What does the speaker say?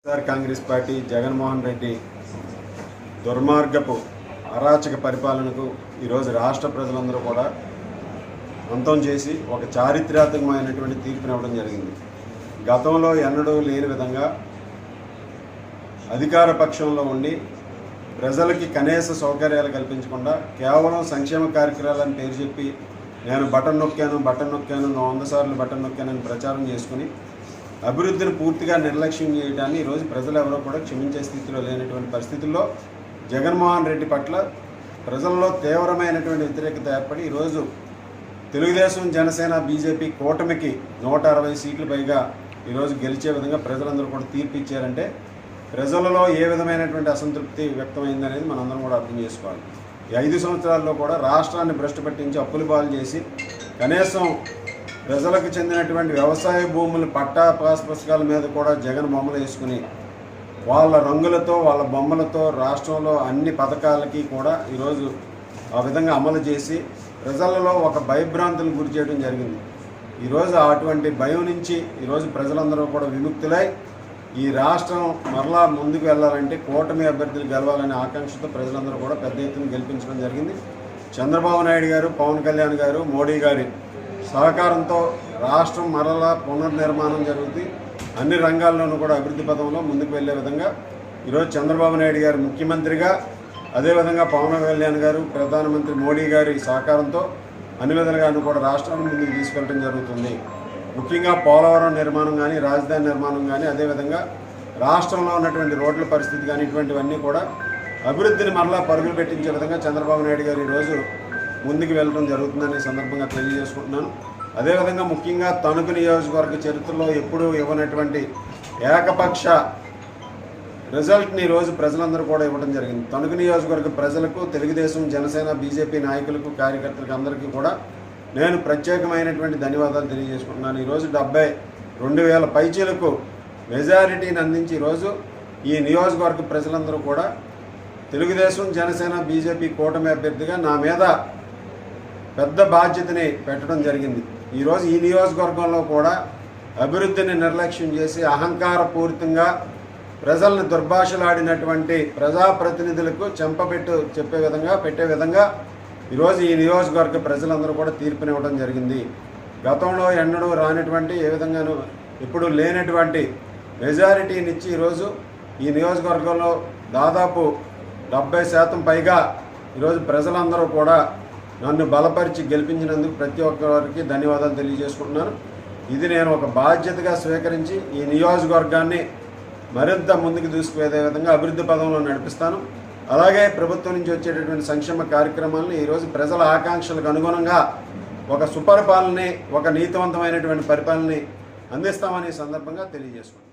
Congress party Jaganmohan Reddy దుర్మార్గపు అరాచక పరిపాలనకు ఈరోజు రాష్ట్ర ప్రజలందరూ కూడా అంతం చేసి ఒక చారిత్రాత్మకమైనటువంటి తీర్పునివ్వడం జరిగింది. గతంలో ఎన్నడూ లేని విధంగా అధికార పక్షంలో ఉండి ప్రజలకి కనీస సౌకర్యాలు కల్పించకుండా కేవలం సంక్షేమ కార్యక్రమాలని పేరు చెప్పి నేను బటన్ నొక్కాను 100 సార్లు బటన్ నొక్కానని ప్రచారం చేసుకుని అభివృద్ధిని పూర్తిగా నిర్లక్ష్యం చేయడాన్ని ఈరోజు ప్రజలు ఎవరో కూడా క్షమించే స్థితిలో లేనటువంటి పరిస్థితుల్లో జగన్మోహన్ రెడ్డి పట్ల ప్రజల్లో తీవ్రమైనటువంటి వ్యతిరేకత ఏర్పడి ఈరోజు తెలుగుదేశం జనసేన బీజేపీ కూటమికి 160 సీట్లు పైగా ఈరోజు గెలిచే విధంగా ప్రజలందరూ కూడా తీర్పు ఇచ్చారంటే ప్రజలలో ఏ విధమైనటువంటి అసంతృప్తి వ్యక్తమైందనేది మనందరం కూడా అర్థం చేసుకోవాలి. ఈ 5 సంవత్సరాల్లో కూడా రాష్ట్రాన్ని భ్రష్టు పట్టించి అప్పులు పాలు చేసి కనీసం ప్రజలకు చెందినటువంటి వ్యవసాయ భూముల పట్టా పాస్ పుస్తకాల మీద కూడా జగన్ బొమ్మలు వేసుకుని వాళ్ళ రంగులతో వాళ్ళ బొమ్మలతో రాష్ట్రంలో అన్ని పథకాలకి కూడా ఈరోజు ఆ విధంగా అమలు చేసి ప్రజలలో ఒక భయభ్రాంతులు గురి చేయడం జరిగింది. ఈరోజు అటువంటి భయం నుంచి ఈరోజు ప్రజలందరూ కూడా విముక్తులై ఈ రాష్ట్రం మరలా ముందుకు వెళ్ళాలంటే కూటమి అభ్యర్థులు గెలవాలనే ఆకాంక్షతో ప్రజలందరూ కూడా పెద్ద ఎత్తున గెలిపించడం జరిగింది. చంద్రబాబు నాయుడు గారు, పవన్ కళ్యాణ్ గారు, మోడీ గారి సహకారంతో రాష్ట్రం మరలా పునర్నిర్మాణం జరుగుతుంది. అన్ని రంగాల్లోనూ కూడా అభివృద్ధి పథంలో ముందుకు వెళ్ళే విధంగా ఈరోజు చంద్రబాబు నాయుడు గారు ముఖ్యమంత్రిగా, అదేవిధంగా పవన్ కళ్యాణ్ గారు ప్రధానమంత్రి మోడీ గారి సహకారంతో అన్ని విధాలుగాను కూడా రాష్ట్రాన్ని ముందుకు తీసుకెళ్ళడం జరుగుతుంది. ముఖ్యంగా పోలవరం నిర్మాణం కానీ, రాజధాని నిర్మాణం కానీ, అదేవిధంగా రాష్ట్రంలో ఉన్నటువంటి రోడ్ల పరిస్థితి కానీ ఇటువంటివన్నీ కూడా అభివృద్ధిని మరలా పరుగులు పెట్టించే విధంగా చంద్రబాబు నాయుడు గారు ఈరోజు ముందుకు వెళ్ళడం జరుగుతుందనే సందర్భంగా తెలియజేసుకుంటున్నాను. అదేవిధంగా ముఖ్యంగా తణుకు నియోజకవర్గ చరిత్రలో ఎప్పుడూ ఇవ్వనటువంటి ఏకపక్ష రిజల్ట్ని ఈరోజు ప్రజలందరూ కూడా ఇవ్వడం జరిగింది. తణుకు నియోజకవర్గ ప్రజలకు, తెలుగుదేశం జనసేన బీజేపీ నాయకులకు, కార్యకర్తలకు అందరికీ కూడా నేను ప్రత్యేకమైనటువంటి ధన్యవాదాలు తెలియజేసుకుంటున్నాను. ఈరోజు 72,000 పైచీలకు మెజారిటీని అందించి ఈరోజు ఈ నియోజకవర్గ ప్రజలందరూ కూడా తెలుగుదేశం జనసేన బీజేపీ కూటమి అభ్యర్థిగా నా మీద పెద్ద బాధ్యతని పెట్టడం జరిగింది. ఈరోజు ఈ నియోజకవర్గంలో కూడా అభివృద్ధిని నిర్లక్ష్యం చేసి అహంకారపూరితంగా ప్రజల్ని దుర్భాషలాడినటువంటి ప్రజాప్రతినిధులకు పెట్టే విధంగా ఈరోజు ఈ నియోజకవర్గ ప్రజలందరూ కూడా తీర్పునివ్వడం జరిగింది. గతంలో ఎన్నడూ రానటువంటి, ఏ విధంగానూ ఎప్పుడు లేనటువంటి మెజారిటీనిచ్చి ఈరోజు ఈ నియోజకవర్గంలో దాదాపు 70% పైగా ఈరోజు ప్రజలందరూ కూడా నన్ను బలపరిచి గెలిపించినందుకు ప్రతి ఒక్కరికి ధన్యవాదాలు తెలియజేసుకుంటున్నాను. ఇది నేను ఒక బాధ్యతగా స్వీకరించి ఈ నియోజకవర్గాన్ని మరింత ముందుకు తీసుకువెళ్ళే విధంగా అభివృద్ధి పదంలో నడిపిస్తాను. అలాగే ప్రభుత్వం నుంచి వచ్చేటటువంటి సంక్షేమ కార్యక్రమాలను ఈరోజు ప్రజల ఆకాంక్షలకు అనుగుణంగా ఒక సుపరిపాలనని, ఒక నీతివంతమైనటువంటి పరిపాలనని అందిస్తామని సందర్భంగా తెలియజేసుకుంటాను.